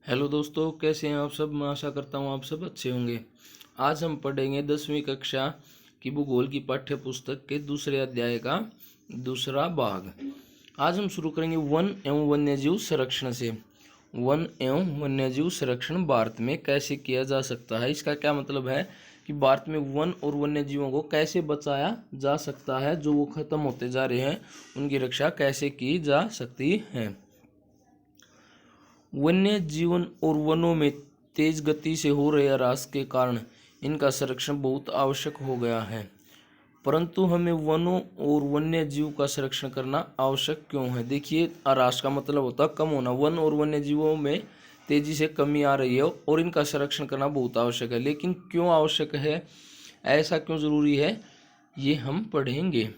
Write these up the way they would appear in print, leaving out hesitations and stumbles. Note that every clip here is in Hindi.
हेलो दोस्तों, कैसे हैं आप सब। मैं आशा करता हूँ आप सब अच्छे होंगे। आज हम पढ़ेंगे 10वीं कक्षा की भूगोल की पाठ्य पुस्तक के दूसरे अध्याय का दूसरा भाग। आज हम शुरू करेंगे वन एवं वन्यजीव संरक्षण से। वन एवं वन्यजीव संरक्षण भारत में कैसे किया जा सकता है। इसका क्या मतलब है कि भारत में वन और वन्यजीवों को कैसे बचाया जा सकता है, जो वो खत्म होते जा रहे हैं उनकी रक्षा कैसे की जा सकती है। वन्य जीवन और वनों में तेज गति से हो रहे ह्रास के कारण इनका संरक्षण बहुत आवश्यक हो गया है। परंतु हमें वनों और वन्य जीव का संरक्षण करना आवश्यक क्यों है। देखिए, ह्रास का मतलब होता है कम होना। वन और वन्य जीवों में तेजी से कमी आ रही है और इनका संरक्षण करना बहुत आवश्यक है। लेकिन क्यों आवश्यक है, ऐसा क्यों जरूरी है, ये हम पढ़ेंगे।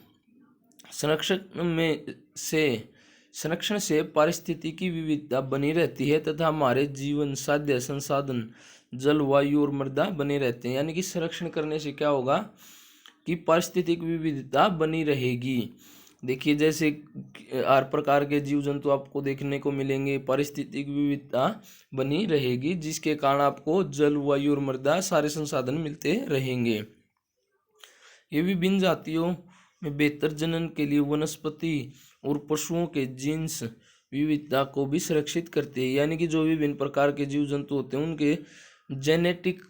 संरक्षण से पारिस्थितिकी विविधता बनी रहती है तथा हमारे जीवन साध्य संसाधन जल, वायु और मृदा बने रहते हैं। यानी कि संरक्षण करने से क्या होगा कि पारिस्थितिक विविधता बनी रहेगी। देखिए, जैसे हर प्रकार के जीव जंतु आपको देखने को मिलेंगे, पारिस्थितिक विविधता बनी रहेगी, जिसके कारण आपको जल, वायु और मृदा सारे संसाधन मिलते रहेंगे। ये विभिन्न जातियों में बेहतर जनन के लिए वनस्पति और पशुओं के जीन्स विविधता को भी सुरक्षित करते हैं। यानी कि जो विभिन्न प्रकार के जीव जंतु होते हैं उनके जेनेटिक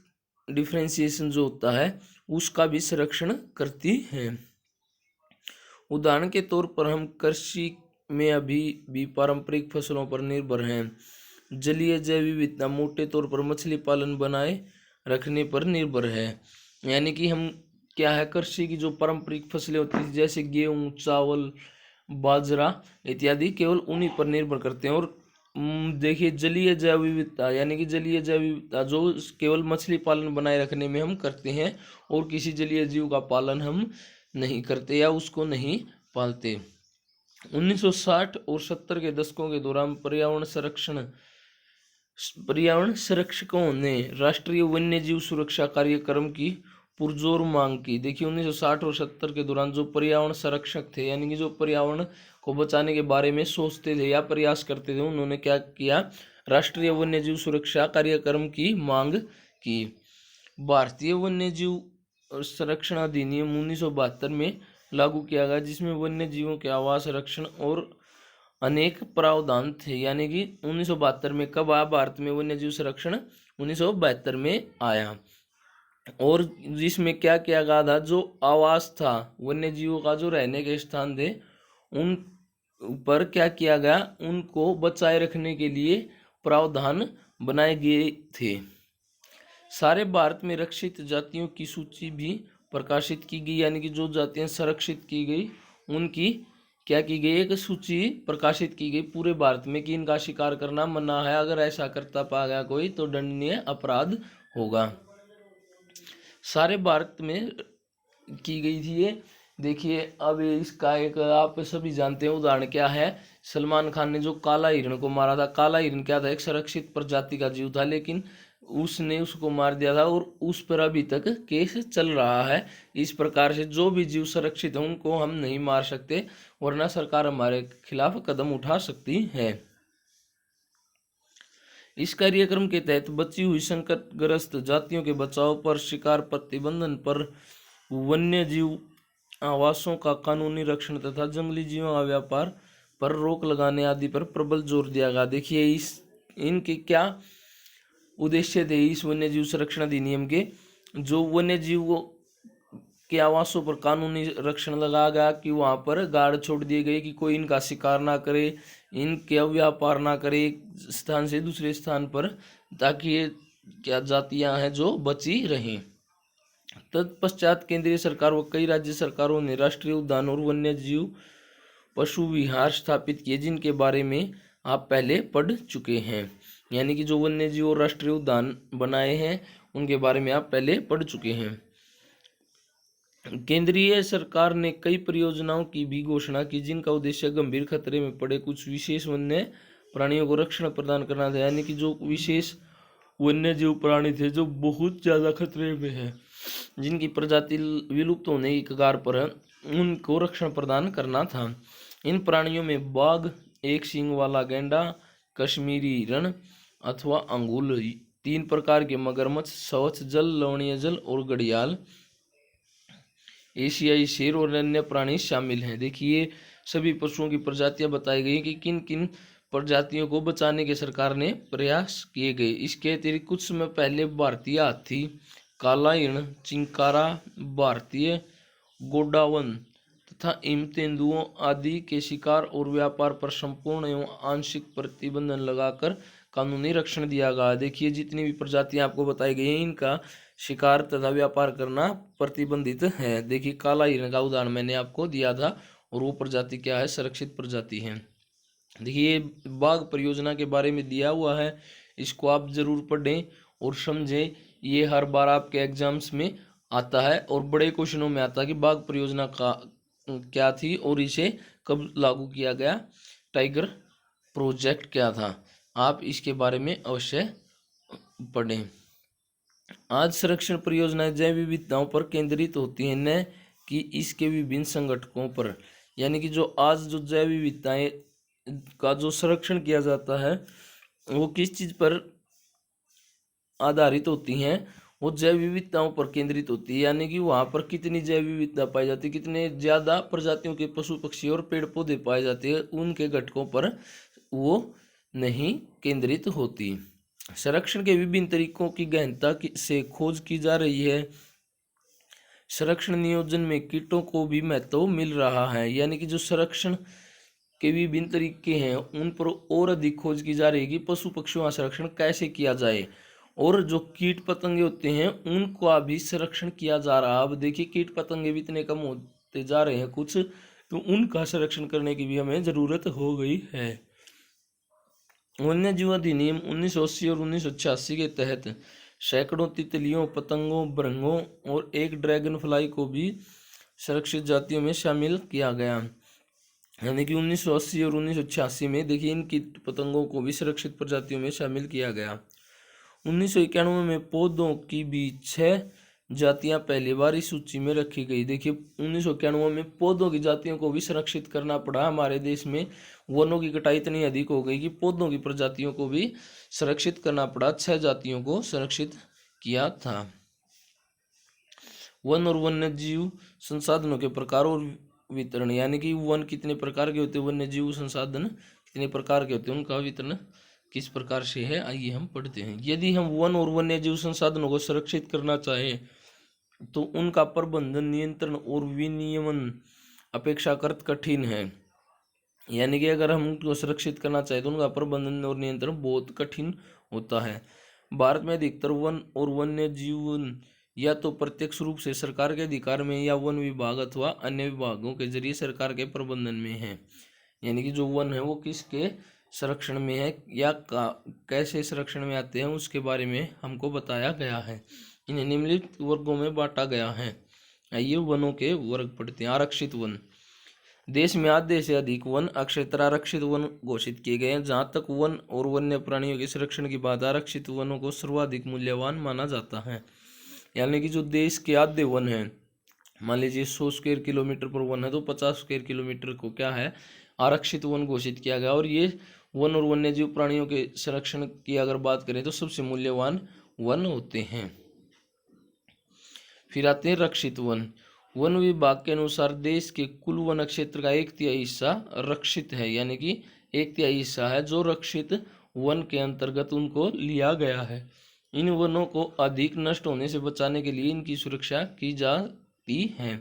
डिफ्रेंसिएशन जो होता है उसका भी संरक्षण करती है। उदाहरण के तौर पर हम कृषि में अभी भी पारंपरिक फसलों पर निर्भर हैं। जलीय जैव विविधता मोटे तौर पर मछली पालन बनाए रखने पर निर्भर है। यानी कि हम क्या है, कृषि की जो पारंपरिक फसलें होती हैं जैसे गेहूं, चावल, बाजरा इत्यादि केवल उन्हीं पर निर्भर करते हैं। और देखिए, जलीय जैव विविधता यानी कि जलीय जैव विविधता जो केवल मछली पालन बनाए रखने में हम करते हैं और किसी जलीय जीव का पालन हम नहीं करते या उसको नहीं पालते। 1960 और 70 के दशकों के दौरान पर्यावरण संरक्षकों ने राष्ट्रीय वन्यजीव सुरक्षा कार्यक्रम की पुरजोर मांग की। देखिए, 1960 और 70 के दौरान जो पर्यावरण संरक्षक थे, यानी कि जो पर्यावरण को बचाने के बारे में सोचते थे या प्रयास करते थे, उन्होंने क्या किया, राष्ट्रीय वन्यजीव सुरक्षा कार्यक्रम की मांग की। भारतीय वन्यजीव संरक्षण अधिनियम 1972 में लागू किया गया, जिसमें वन्य जीवों के आवास, संरक्षण और अनेक प्रावधान थे। यानी कि 1972 में कब आया भारत में वन्य जीव संरक्षण, 1972 में आया। और जिसमें क्या किया गया था, जो आवास था वन्य जीवों का, जो रहने के स्थान थे, उन पर क्या किया गया, उनको बचाए रखने के लिए प्रावधान बनाए गए थे। सारे भारत में रक्षित जातियों की सूची भी प्रकाशित की गई। यानी कि जो जातियां संरक्षित की गई उनकी क्या की गई, एक सूची प्रकाशित की गई पूरे भारत में कि इनका शिकार करना मना है। अगर ऐसा करता पाया गया कोई तो दंडनीय अपराध होगा। सारे भारत में की गई थी ये। देखिए, अब इसका एक आप सभी जानते हैं उदाहरण क्या है। सलमान खान ने जो काला हिरण को मारा था, काला हिरण क्या था, एक संरक्षित प्रजाति का जीव था, लेकिन उसने उसको मार दिया था और उस पर अभी तक केस चल रहा है। इस प्रकार से जो भी जीव संरक्षित है उनको हम नहीं मार सकते, वरना सरकार हमारे खिलाफ कदम उठा सकती है। इस कार्यक्रम के तहत बची हुई संकटग्रस्त जातियों के बचाव पर, शिकार प्रतिबंधन पर, वन्य जीव आवासों का कानूनी रक्षण तथा जंगली जीवों का व्यापार पर रोक लगाने आदि पर प्रबल जोर दिया गया। देखिए, इनके क्या उद्देश्य थे इस वन्य जीव संरक्षण अधिनियम के। जो वन्य जीव के आवासों पर कानूनी रक्षण लगाया गया कि वहां पर गार्ड छोड़ दिए गए कि कोई इनका शिकार ना करे, इनके व्यापार ना करे एक स्थान से दूसरे स्थान पर, ताकि ये क्या जातियां हैं जो बची रहें। तत्पश्चात केंद्रीय सरकार व कई राज्य सरकारों ने राष्ट्रीय उद्यान और वन्य जीव पशु विहार स्थापित किए, जिनके बारे में आप पहले पढ़ चुके हैं। यानी कि जो वन्य जीव और राष्ट्रीय उद्यान बनाए हैं उनके बारे में आप पहले पढ़ चुके हैं। केंद्रीय सरकार ने कई परियोजनाओं की भी घोषणा की, जिनका उद्देश्य गंभीर खतरे में पड़े कुछ विशेष वन्य प्राणियों को रक्षण प्रदान करना था। यानी कि जो विशेष वन्य जीव प्राणी थे जो बहुत ज़्यादा खतरे में है, जिनकी प्रजाति विलुप्त होने की कगार पर है, उनको रक्षण प्रदान करना था। इन प्राणियों में बाघ, एक सींग वाला गैंडा, कश्मीरी हिरण, अथवा अंगुल। 3 प्रकार के मगरमच्छ, स्वच्छ जल, लवणीय जल और घड़ियाल, एशियाई शेर और अन्य प्राणी शामिल हैं। देखिए सभी पशुओं की प्रजातियां बताई गई कि किन किन प्रजातियों को बचाने के सरकार ने प्रयास किए गए। इसके अतिरिक्त कुछ समय पहले भारतीय हाथी, काला हिरण, चिंकारा, भारतीय गोडावन तथा हिम तेंदुओं आदि के शिकार और व्यापार पर संपूर्ण एवं आंशिक प्रतिबंध लगाकर कानूनी रक्षण दिया गया। देखिए जितनी भी प्रजातियां आपको बताई गई हैं इनका शिकार तथा व्यापार करना प्रतिबंधित है। देखिए काला हिरण का उदाहरण मैंने आपको दिया था और वो प्रजाति क्या है, संरक्षित प्रजाति है। देखिए बाघ परियोजना के बारे में दिया हुआ है, इसको आप जरूर पढ़ें और समझें। ये हर बार आपके एग्जाम्स में आता है और बड़े क्वेश्चनों में आता है कि बाघ परियोजना का क्या थी और इसे कब लागू किया गया, टाइगर प्रोजेक्ट क्या था। आप इसके बारे में अवश्य पढ़ें। आज संरक्षण परियोजनाएं जैव विविधताओं पर केंद्रित होती हैं, न कि इसके विभिन्न संगठनों पर। यानी कि जो आज जो जैव विविधताएं का जो संरक्षण किया जाता है वो किस चीज पर आधारित होती हैं, वो जैव विविधताओं पर केंद्रित होती है। यानी कि वहाँ पर कितनी जैव विविधता पाई जाती है, कितने ज़्यादा प्रजातियों के पशु पक्षी और पेड़ पौधे पाए जाते हैं, उनके घटकों पर वो नहीं केंद्रित होती। संरक्षण के विभिन्न तरीकों की गहनता से खोज की जा रही है। संरक्षण नियोजन में कीटों को भी महत्व मिल रहा है। यानी कि जो संरक्षण के विभिन्न तरीके हैं उन पर और अधिक खोज की जा रही है कि पशु पक्षियों का संरक्षण कैसे किया जाए, और जो कीट पतंगे होते हैं उनका भी संरक्षण किया जा रहा है। अब देखिए कीट पतंगे भी इतने कम होते जा रहे हैं कुछ, तो उनका संरक्षण करने की भी हमें जरूरत हो गई है। वन्य जीव अधिनियम 1980 और 1986 के तहत सैकड़ों तितलियों, पतंगों, भृंगों और एक ड्रैगन फ्लाई को भी संरक्षित जातियों में शामिल किया गया। यानी कि 1980 और 1986 में देखिए इन कीट पतंगों को भी सुरक्षित प्रजातियों में शामिल किया गया। 1991 में पौधों की भी 6 जातियां पहली बार इस सूची में रखी गई। देखिए 1991 में पौधों की जातियों को भी संरक्षित करना पड़ा। हमारे देश में वनों की कटाई इतनी अधिक हो गई कि पौधों की प्रजातियों को भी संरक्षित करना पड़ा। 6 जातियों को संरक्षित किया था। वन और वन्य जीव संसाधनों के प्रकार और वितरण। यानी कि वन कितने प्रकार के होते हैं, वन्य जीव संसाधन कितने प्रकार के होते हैं, उनका वितरण किस प्रकार से है, आइए हम पढ़ते हैं। यदि हम वन और वन्य जीव संसाधनों को संरक्षित करना चाहें तो उनका प्रबंधन, नियंत्रण और विनियमन अपेक्षाकृत कठिन है। यानी कि अगर हम उनको सुरक्षित करना चाहें तो उनका प्रबंधन और नियंत्रण बहुत कठिन होता है। भारत में अधिकतर वन और वन्य जीवन या तो प्रत्यक्ष रूप से सरकार के अधिकार में या वन विभाग अथवा अन्य विभागों के जरिए सरकार के प्रबंधन में है। यानी कि जो वन है वो किसके संरक्षण में है या कैसे संरक्षण में आते हैं उसके बारे में हमको बताया गया है। इन्हें निम्नलिखित वर्गों में बांटा गया है। आइए वनों के वर्ग पढ़ते हैं। आरक्षित वन। देश में आधे से अधिक वन अक्षेत्र आरक्षित वन घोषित किए गए हैं। जहाँ तक वन और वन्य प्राणियों के संरक्षण की बात, आरक्षित वनों को सर्वाधिक मूल्यवान माना जाता है। यानी कि जो देश के आधे वन हैं, मान लीजिए 100 स्क्वायर किलोमीटर पर वन है तो 50 स्क्वायर किलोमीटर को क्या है, आरक्षित वन घोषित किया गया। और ये वन और वन्य जीव प्राणियों के संरक्षण की अगर बात करें तो सबसे मूल्यवान वन होते हैं। फिर आते हैं रक्षित वन। वन विभाग के अनुसार देश के कुल वन क्षेत्र का 1/3 हिस्सा रक्षित है। यानी कि 1/3 हिस्सा है जो रक्षित वन के अंतर्गत उनको लिया गया है। इन वनों को अधिक नष्ट होने से बचाने के लिए इनकी सुरक्षा की जाती है।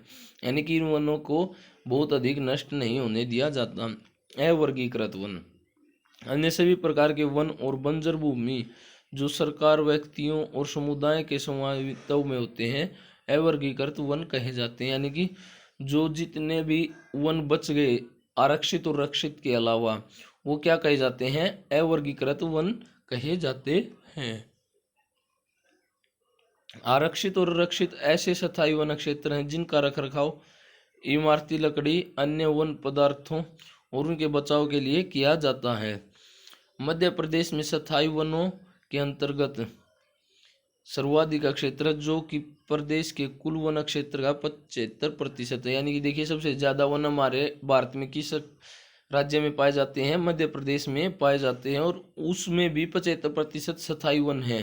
यानी कि इन वनों को बहुत अधिक नष्ट नहीं होने दिया जाता। अवर्गीकृत वन। अन्य सभी प्रकार के वन और बंजर भूमि जो सरकार, व्यक्तियों और समुदाय के स्वामित्व में होते हैं अवर्गीकृत वन कहे जाते हैं। यानी कि जो जितने भी वन बच गए आरक्षित और रक्षित के अलावा वो क्या कहे जाते हैं, अवर्गीकृत वन कहे जाते हैं। आरक्षित और रक्षित ऐसे स्थायी वन क्षेत्र हैं जिनका रखरखाव इमारती लकड़ी, अन्य वन पदार्थों और उनके बचाव के लिए किया जाता है। मध्य प्रदेश में स्थायी वनों के अंतर्गत सर्वाधिक क्षेत्र जो कि प्रदेश के कुल वन क्षेत्र का 75% है। यानी कि देखिए सबसे ज्यादा वन हमारे भारत में किस राज्य में पाए जाते हैं, मध्य प्रदेश में पाए जाते हैं और उसमें भी 75% स्थायी वन है।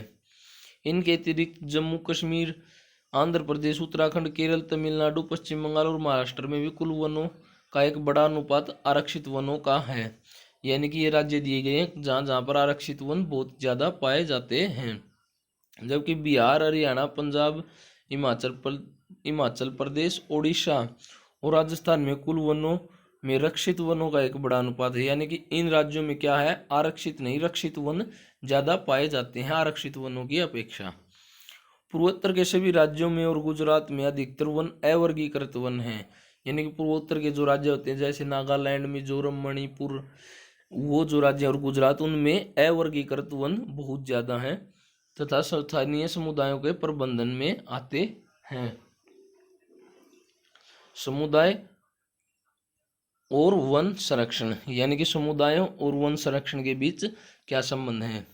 इनके अतिरिक्त जम्मू कश्मीर, आंध्र प्रदेश, उत्तराखंड, केरल, तमिलनाडु, पश्चिम बंगाल और महाराष्ट्र में भी कुल वनों का एक बड़ा अनुपात आरक्षित वनों का है। यानी कि ये राज्य दिए गए हैं जहाँ जहाँ पर आरक्षित वन बहुत ज़्यादा पाए जाते हैं। जबकि बिहार, हरियाणा, पंजाब, हिमाचल प्रदेश, उड़ीसा और राजस्थान में कुल वनों में रक्षित वनों का एक बड़ा अनुपात है। यानी कि इन राज्यों में क्या है, आरक्षित नहीं रक्षित वन ज़्यादा पाए जाते हैं आरक्षित वनों की अपेक्षा। पूर्वोत्तर के सभी राज्यों में और गुजरात में अधिकतर वन अवर्गीकृत वन हैं। यानी कि पूर्वोत्तर के जो राज्य होते हैं जैसे नागालैंड, मिजोरम, मणिपुर, वो जो राज्य और गुजरात, उनमें अवर्गीकृत वन बहुत ज़्यादा हैं तथा स्थानीय समुदायों के प्रबंधन में आते हैं। समुदाय और वन संरक्षण, यानी कि समुदायों और वन संरक्षण के बीच क्या संबंध है।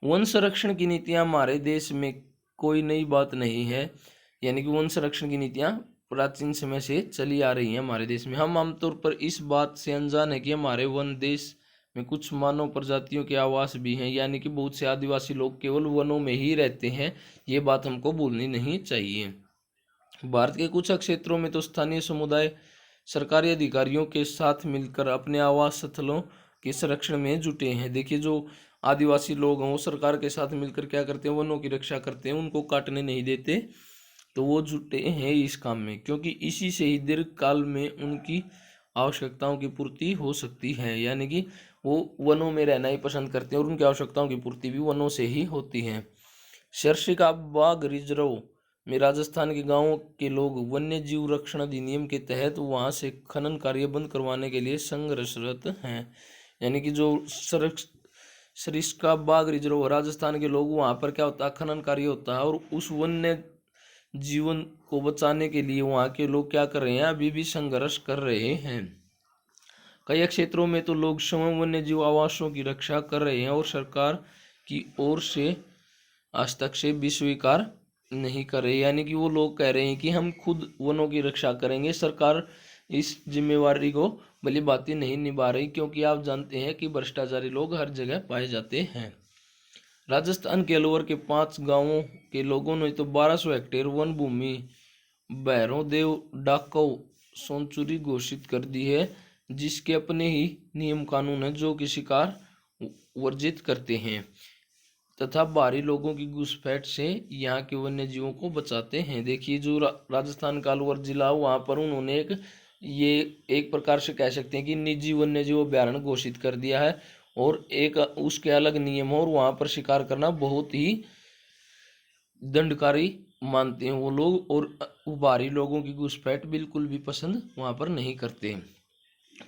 वन संरक्षण की नीतियां हमारे देश में कोई नई बात नहीं है। यानी कि वन संरक्षण की नीतियां प्राचीन समय से चली आ रही हैं हमारे देश में। हम आमतौर पर इस बात से अनजान है कि हमारे वन देश में कुछ मानव प्रजातियों के आवास भी हैं। यानी कि बहुत से आदिवासी लोग केवल वनों में ही रहते हैं, ये बात हमको भूलनी नहीं चाहिए। भारत के कुछ क्षेत्रों में तो स्थानीय समुदाय सरकारी अधिकारियों के साथ मिलकर अपने आवास स्थलों के संरक्षण में जुटे हैं। देखिए, जो आदिवासी लोग हैं वो सरकार के साथ मिलकर क्या करते हैं, वनों की रक्षा करते हैं, उनको काटने नहीं देते। तो वो जुटे हैं इस काम में, क्योंकि इसी से ही दीर्घ काल में उनकी आवश्यकताओं की पूर्ति हो सकती है। यानी कि वो वनों में रहना ही पसंद करते हैं और उनकी आवश्यकताओं की पूर्ति भी वनों से ही होती है। सर्सिका बाघ रिजर्व में राजस्थान के गांवों के लोग वन्य जीव रक्षण अधिनियम के तहत वहां से खनन कार्य बंद करवाने के लिए संघर्षरत हैं। यानी कि जो सरिस्का बाघ रिजर्व राजस्थान के लोग, वहां पर क्या होता है, खनन कार्य होता है और उस वन्य जीवन को बचाने के लिए वहां के लोग क्या कर रहे हैं, अभी भी संघर्ष कर रहे हैं। कई क्षेत्रों में तो लोग स्वयं वन्य जीव आवासों की रक्षा कर रहे हैं और सरकार की ओर से हस्तक्षेप भी स्वीकार नहीं कर रहे। यानी कि वो लोग कह रहे हैं कि हम खुद वनों की रक्षा करेंगे, सरकार इस जिम्मेवारी को भली भांति नहीं निभा रही, क्योंकि आप जानते हैं कि भ्रष्टाचारी लोग हर जगह पाए जाते हैं। राजस्थान के अलवर के 5 गांवों के लोगों ने तो 1200 हेक्टेयर वन भूमि भैरों देव डाकव सेंचुरी घोषित कर दी है, जिसके अपने ही नियम कानून है जो कि शिकार वर्जित करते हैं तथा बाहरी लोगों की घुसपैठ से यहाँ के वन्य जीवों को बचाते हैं। देखिए, जो राजस्थान का अलवर जिला, वहाँ पर उन्होंने एक प्रकार से कह सकते हैं कि निजी वन्य जीव अभ्यारण्य घोषित कर दिया है और एक उसके अलग नियम है और वहाँ पर शिकार करना बहुत ही दंडकारी मानते हैं वो लोग और बाहरी लोगों की घुसपैठ बिल्कुल भी पसंद वहाँ पर नहीं करते।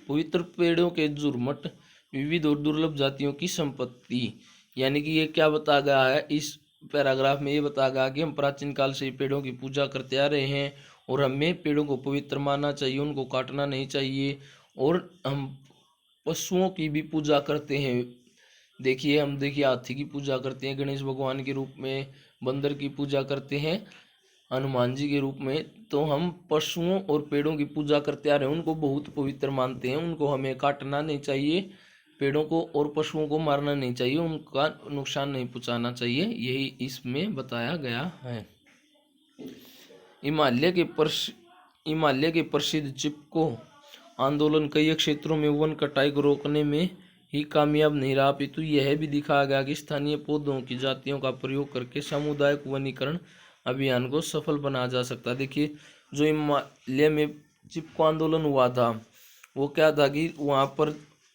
पवित्र पेड़ों के झुरमुट विविध और दुर्लभ जातियों की संपत्ति, यानी कि ये क्या बताया गया है इस पैराग्राफ में, ये बताया गया कि हम प्राचीन काल से पेड़ों की पूजा करते आ रहे हैं और हमें पेड़ों को पवित्र मानना चाहिए, उनको काटना नहीं चाहिए और हम पशुओं की भी पूजा करते हैं। देखिए, हम हाथी की पूजा करते हैं गणेश भगवान के रूप में, बंदर की पूजा करते हैं हनुमान जी के रूप में। तो हम पशुओं और पेड़ों की पूजा करते आ रहे हैं, उनको बहुत पवित्र मानते हैं, उनको हमें काटना नहीं चाहिए, पेड़ों को और पशुओं को मारना नहीं चाहिए, उनका नुकसान नहीं पहुंचाना चाहिए, यही इसमें बताया गया है। हिमालय के प्रसिद्ध चिपको आंदोलन कई क्षेत्रों में वन कटाई को रोकने में ही कामयाब नहीं रहा, अपितु यह भी दिखाया गया कि स्थानीय पौधों की जातियों का प्रयोग करके सामुदायिक वनीकरण अभियान को सफल बनाया जा सकता है। देखिए, जो हिमालय में चिपको आंदोलन हुआ था वो क्या था कि वहाँ पर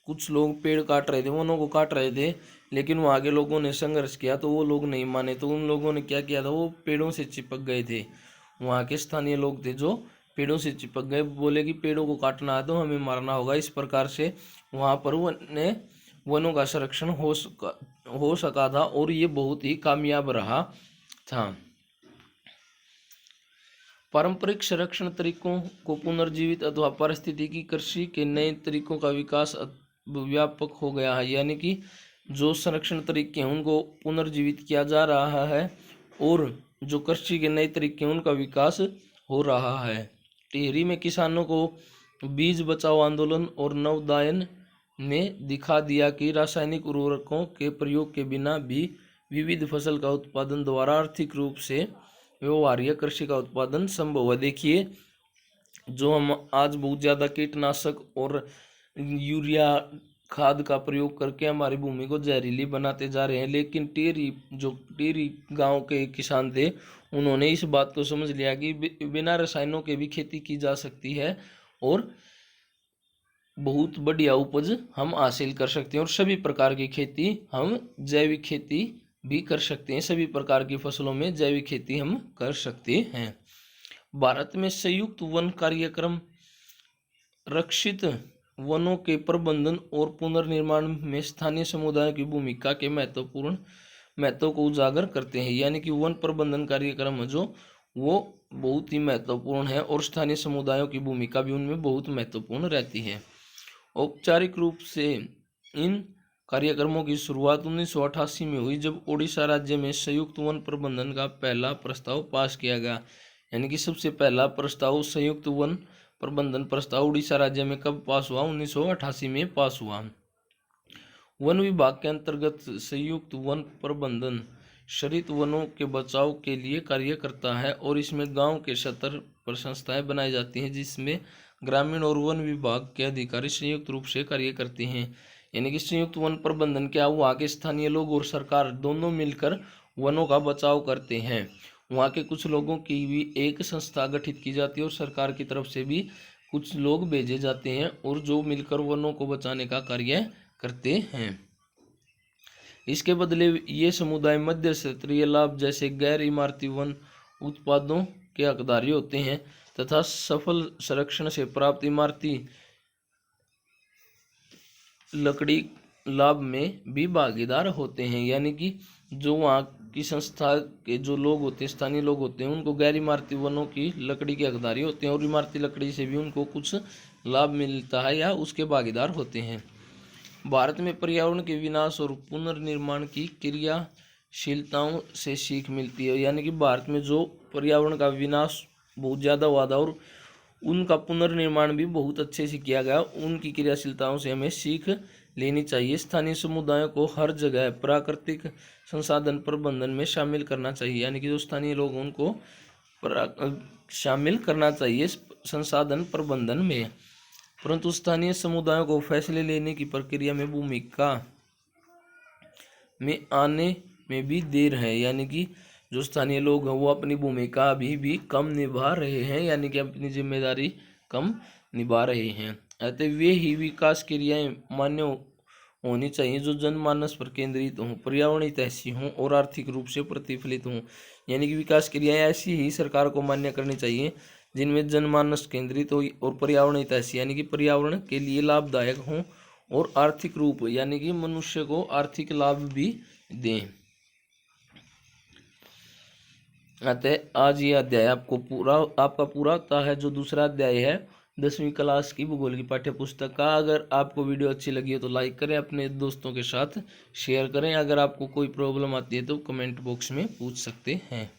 कुछ लोग पेड़ काट रहे थे, वनों को काट रहे थे, लेकिन वहाँ के लोगों ने संघर्ष किया तो वो लोग नहीं माने, तो उन लोगों ने क्या किया था, वो पेड़ों से चिपक गए थे। वहाँ के स्थानीय लोग थे जो पेड़ों से चिपक गए, बोले कि पेड़ों को काटना है तो हमें मारना होगा। इस प्रकार से वहाँ पर वनों का संरक्षण हो सका था और ये बहुत ही कामयाब रहा था। पारंपरिक संरक्षण तरीकों को पुनर्जीवित अथवा पारिस्थितिकी कृषि के नए तरीकों का विकास व्यापक हो गया है। यानी कि जो संरक्षण तरीके हैं उनको पुनर्जीवित किया जा रहा है और जो कृषि के नए तरीके हैं उनका विकास हो रहा है। टिहरी में किसानों को बीज बचाओ आंदोलन और नवोदयन ने दिखा दिया कि रासायनिक उर्वरकों के प्रयोग के बिना भी विविध फसल का उत्पादन द्वारा आर्थिक रूप से व्यवहार्य कृषि का उत्पादन संभव है। देखिए, जो हम आज बहुत ज़्यादा कीटनाशक और यूरिया खाद का प्रयोग करके हमारी भूमि को जहरीली बनाते जा रहे हैं, लेकिन टेरी गांव के किसान थे, उन्होंने इस बात को समझ लिया कि बिना रसायनों के भी खेती की जा सकती है और बहुत बढ़िया उपज हम हासिल कर सकते हैं। और सभी प्रकार की खेती हम जैविक खेती भी कर सकते हैं, सभी प्रकार की फसलों में जैविक खेती हम कर सकते हैं। भारत में संयुक्त वन कार्यक्रम रक्षित वनों के प्रबंधन और पुनर्निर्माण में स्थानीय समुदायों की भूमिका के महत्व को उजागर करते हैं। यानी कि वन प्रबंधन कार्यक्रम जो वो बहुत ही महत्वपूर्ण है और स्थानीय समुदायों की भूमिका भी उनमें बहुत महत्वपूर्ण रहती है। औपचारिक रूप से इन कार्यक्रमों की शुरुआत 1988 में हुई, जब ओडिशा राज्य में संयुक्त वन प्रबंधन का पहला प्रस्ताव पास किया गया। यानी कि सबसे पहला प्रस्ताव संयुक्त वन प्रबंधन प्रस्ताव उड़ीसा राज्य में कब पास हुआ? 1988 में पास हुआ। वन विभाग के अंतर्गत संयुक्त वन प्रबंधन हरित वनों के बचाव के लिए कार्य करता है और इसमें गांव के स्तर पर संस्थाएं बनाई जाती हैं, जिसमें ग्रामीण और वन विभाग के अधिकारी संयुक्त रूप से कार्य करते हैं। यानी कि संयुक्त वन प्रबंधन क्या, वहाँ के स्थानीय लोग और सरकार दोनों मिलकर वनों का बचाव करते हैं। वहाँ के कुछ लोगों की भी एक संस्था गठित की जाती है और सरकार की तरफ से भी कुछ लोग भेजे जाते हैं और जो मिलकर वनों को बचाने का कार्य करते हैं। इसके बदले ये समुदाय मध्य क्षेत्रीय लाभ जैसे गैर इमारती वन उत्पादों के हकदारी होते हैं तथा सफल संरक्षण से प्राप्त इमारती लकड़ी लाभ में भी भागीदार होते हैं। यानी कि जो वहाँ की संस्था के जो लोग होते हैं, स्थानीय लोग होते हैं, उनको गैर इमारती वनों की लकड़ी के हकदारी होते हैं और इमारती लकड़ी से भी उनको कुछ लाभ मिलता है या उसके भागीदार होते हैं। भारत में पर्यावरण के विनाश और पुनर्निर्माण की क्रियाशीलताओं से सीख मिलती है। यानी कि भारत में जो पर्यावरण का विनाश बहुत ज़्यादा हुआ था और उनका पुनर्निर्माण भी बहुत अच्छे से किया गया, उनकी क्रियाशीलताओं से हमें सीख लेनी चाहिए। स्थानीय समुदायों को हर जगह प्राकृतिक संसाधन प्रबंधन में शामिल करना चाहिए। यानी कि जो स्थानीय लोग उनको शामिल करना चाहिए संसाधन प्रबंधन में। परंतु स्थानीय समुदायों को फैसले लेने की प्रक्रिया में भूमिका में आने में भी देर है। यानी कि जो स्थानीय लोग हैं वो अपनी भूमिका अभी भी कम निभा रहे हैं, यानी कि अपनी जिम्मेदारी कम निभा रहे हैं। अतः वे ही विकास क्रियाएं मान्य होनी चाहिए जो जनमानस पर केंद्रित हों, पर्यावरण हितैषी हों और आर्थिक रूप से प्रतिफलित हों। यानी कि विकास क्रियाएं ऐसी ही सरकार को मान्य करनी चाहिए जिनमें जनमानस केंद्रित हो और पर्यावरण हितैषी यानी कि पर्यावरण के लिए लाभदायक हों और आर्थिक रूप यानी कि मनुष्य को आर्थिक लाभ भी दें। अतः आज ये अध्याय आपका पूरा होता है। जो दूसरा अध्याय है 10वीं क्लास की भूगोल की पाठ्य पुस्तक का। अगर आपको वीडियो अच्छी लगी हो तो लाइक करें, अपने दोस्तों के साथ शेयर करें। अगर आपको कोई प्रॉब्लम आती है तो कमेंट बॉक्स में पूछ सकते हैं।